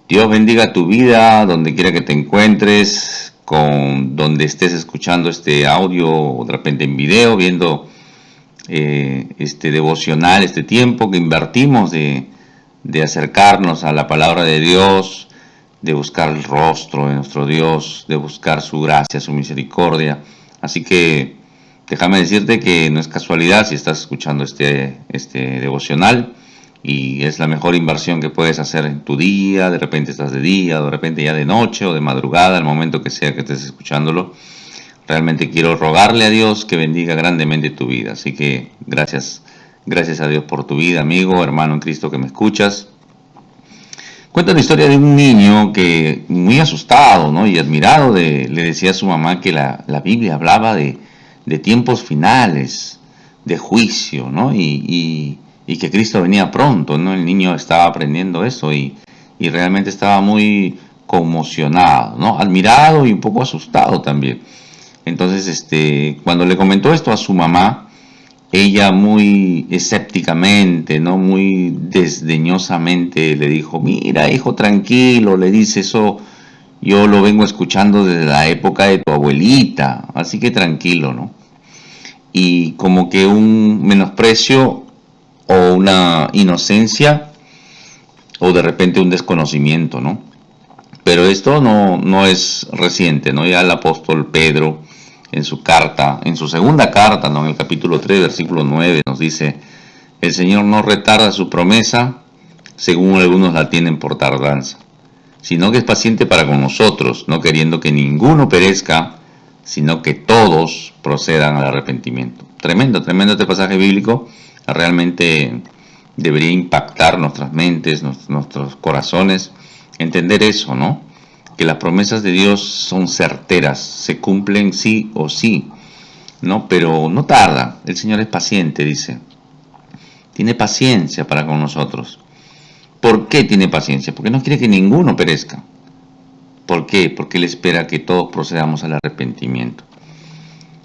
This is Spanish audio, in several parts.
Dios bendiga tu vida, donde quiera que te encuentres, con donde estés escuchando este audio, o de repente en video, viendo este devocional, este tiempo que invertimos de acercarnos a la palabra de Dios, de buscar el rostro de nuestro Dios, de buscar su gracia, su misericordia. Así que déjame decirte que no es casualidad si estás escuchando este devocional, y es la mejor inversión que puedes hacer en tu día. De repente estás de día, de repente ya de noche o de madrugada, al momento que sea que estés escuchándolo. Realmente quiero rogarle a Dios que bendiga grandemente tu vida. Así que gracias a Dios por tu vida, amigo, hermano en Cristo que me escuchas. Cuenta la historia de un niño que, muy asustado, ¿no?, y admirado, le decía a su mamá que la Biblia hablaba de tiempos finales, de juicio, ¿no? Y que Cristo venía pronto, ¿no? El niño estaba aprendiendo eso y realmente estaba muy conmocionado, ¿no? Admirado y un poco asustado también. Entonces, cuando le comentó esto a su mamá, ella muy escépticamente, ¿no?, muy desdeñosamente le dijo: mira, hijo, tranquilo, le dice, eso yo lo vengo escuchando desde la época de tu abuelita, así que tranquilo, ¿no? Y como que un menosprecio o una inocencia o de repente un desconocimiento, ¿no? Pero esto no es reciente, ¿no? Ya el apóstol Pedro en su carta, en su segunda carta, ¿no?, en el capítulo 3, versículo 9, nos dice: el Señor no retarda su promesa, según algunos la tienen por tardanza, sino que es paciente para con nosotros, no queriendo que ninguno perezca, sino que todos procedan al arrepentimiento. Tremendo, tremendo este pasaje bíblico. Realmente debería impactar nuestras mentes, nuestros corazones, entender eso, ¿no? Que las promesas de Dios son certeras, se cumplen sí o sí, ¿no? Pero no tarda, el Señor es paciente, dice. Tiene paciencia para con nosotros. ¿Por qué tiene paciencia? Porque no quiere que ninguno perezca. ¿Por qué? Porque Él espera que todos procedamos al arrepentimiento.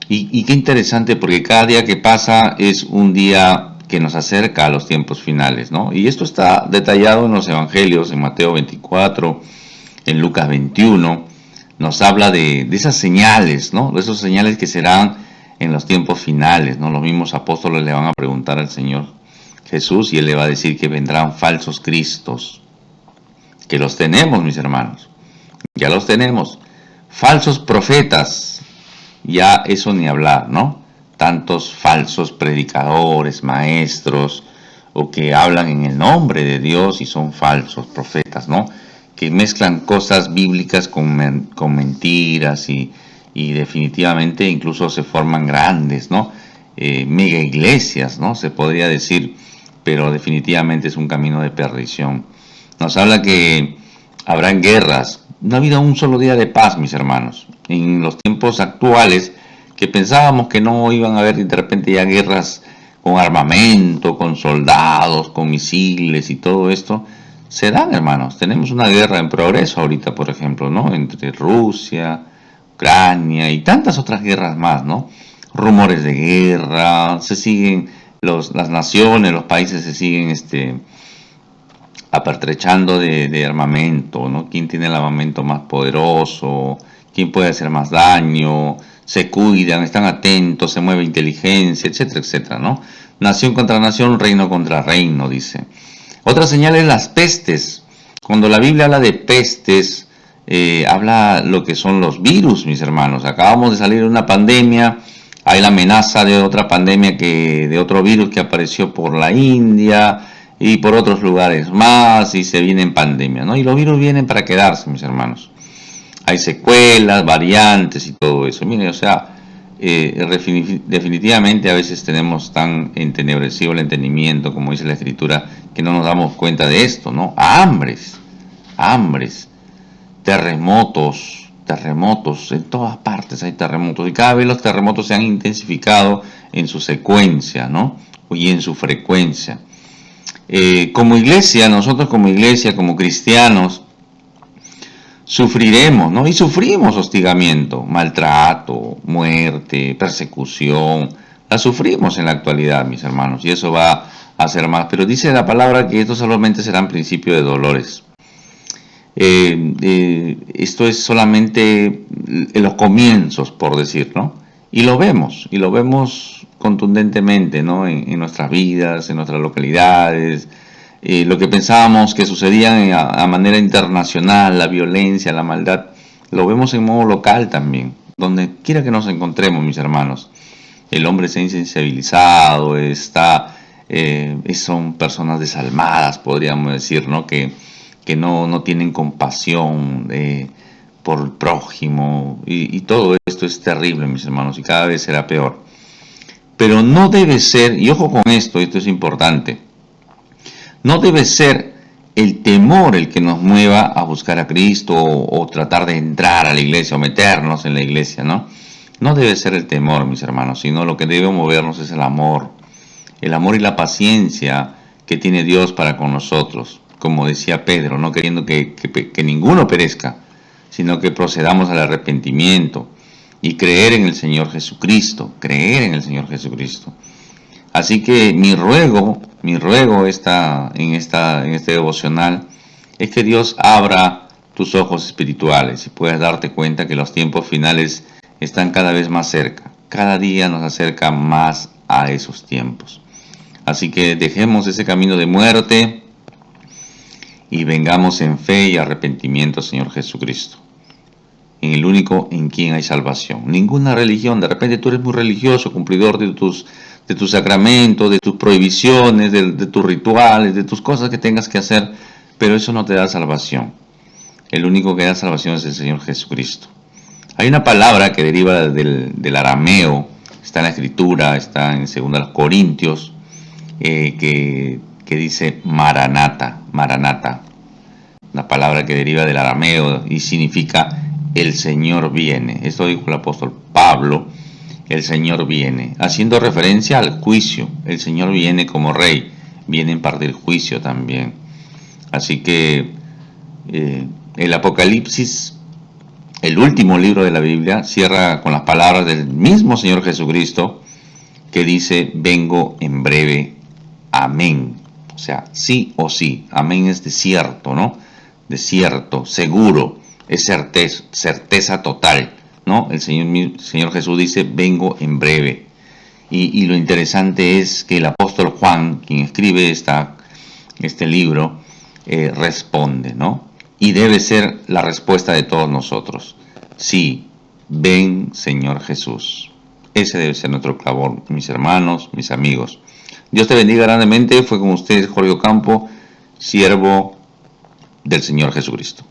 Y qué interesante, porque cada día que pasa es un día que nos acerca a los tiempos finales, ¿no? Y esto está detallado en los evangelios, en Mateo 24, en Lucas 21, nos habla de esas señales, ¿no? De esas señales que serán en los tiempos finales, ¿no? Los mismos apóstoles le van a preguntar al Señor Jesús y Él le va a decir que vendrán falsos cristos, que los tenemos, mis hermanos, ya los tenemos. Falsos profetas, ya eso ni hablar, ¿no? Tantos falsos predicadores, maestros, o que hablan en el nombre de Dios y son falsos profetas, ¿no? Que mezclan cosas bíblicas con mentiras y definitivamente incluso se forman grandes, ¿no? Mega iglesias, ¿no? Se podría decir, pero definitivamente es un camino de perdición. Nos habla que habrán guerras. No ha habido un solo día de paz, mis hermanos. En los tiempos actuales, que pensábamos que no iban a haber de repente ya guerras con armamento, con soldados, con misiles y todo esto, se dan, hermanos. Tenemos una guerra en progreso ahorita, por ejemplo, ¿no? Entre Rusia, Ucrania y tantas otras guerras más, ¿no? Rumores de guerra, se siguen las naciones, los países se siguen apertrechando de armamento, ¿no? ¿Quién tiene el armamento más poderoso? ¿Quién puede hacer más daño? Se cuidan, están atentos, se mueve inteligencia, etcétera, etcétera, ¿no? Nación contra nación, reino contra reino, dice. Otra señal es las pestes. Cuando la Biblia habla de pestes, habla lo que son los virus, mis hermanos. Acabamos de salir de una pandemia, hay la amenaza de otra pandemia, de otro virus que apareció por la India y por otros lugares más, y se viene en pandemia, ¿no? Y los virus vienen para quedarse, mis hermanos. Hay secuelas, variantes y todo eso. Mire, o sea, definitivamente a veces tenemos tan entenebrecido el entendimiento, como dice la Escritura, que no nos damos cuenta de esto, ¿no? Hambres, terremotos, en todas partes hay terremotos, y cada vez los terremotos se han intensificado en su secuencia, ¿no? Y en su frecuencia. Como iglesia, nosotros como iglesia, como cristianos, sufriremos, ¿no? Y sufrimos hostigamiento, maltrato, muerte, persecución. La sufrimos en la actualidad, mis hermanos, y eso va a ser más. Pero dice la palabra que esto solamente será un principio de dolores. Esto es solamente los comienzos, por decir, ¿no? Y lo vemos contundentemente, ¿no? En nuestras vidas, en nuestras localidades, lo que pensábamos que sucedía a manera internacional, la violencia, la maldad, lo vemos en modo local también, donde quiera que nos encontremos, mis hermanos. El hombre se ha insensibilizado, son personas desalmadas, podríamos decir, ¿no? Que no tienen compasión por el prójimo, y todo esto es terrible, mis hermanos, y cada vez será peor. Pero no debe ser, y ojo con esto es importante, no debe ser el temor el que nos mueva a buscar a Cristo o tratar de entrar a la iglesia o meternos en la iglesia, ¿no? No debe ser el temor, mis hermanos, sino lo que debe movernos es el amor y la paciencia que tiene Dios para con nosotros. Como decía Pedro, no queriendo que ninguno perezca, sino que procedamos al arrepentimiento y creer en el Señor Jesucristo, Así que mi ruego en este devocional es que Dios abra tus ojos espirituales y puedas darte cuenta que los tiempos finales están cada vez más cerca. Cada día nos acerca más a esos tiempos. Así que dejemos ese camino de muerte y vengamos en fe y arrepentimiento, Señor Jesucristo, en el único en quien hay salvación. Ninguna religión, de repente tú eres muy religioso, cumplidor de tus sacramentos, de tus prohibiciones, de tus rituales, de tus cosas que tengas que hacer, pero eso no te da salvación. El único que da salvación es el Señor Jesucristo. Hay una palabra que deriva del arameo, está en la Escritura, está en 2 Corintios, que dice Maranata, una palabra que deriva del arameo y significa el Señor viene. Esto dijo el apóstol Pablo, el Señor viene, haciendo referencia al juicio. El Señor viene como rey, viene en parte el juicio también. Así que el Apocalipsis, el último libro de la Biblia, cierra con las palabras del mismo Señor Jesucristo, que dice: vengo en breve, amén. O sea, sí o sí, amén es desierto, ¿no? Desierto, seguro, es certeza total, ¿no? El Señor Jesús dice: vengo en breve. Y lo interesante es que el apóstol Juan, quien escribe este libro, responde, ¿no? Y debe ser la respuesta de todos nosotros: sí, ven, Señor Jesús. Ese debe ser nuestro clamor, mis hermanos, mis amigos. Dios te bendiga grandemente. Fue con ustedes Jorge Ocampo, siervo del Señor Jesucristo.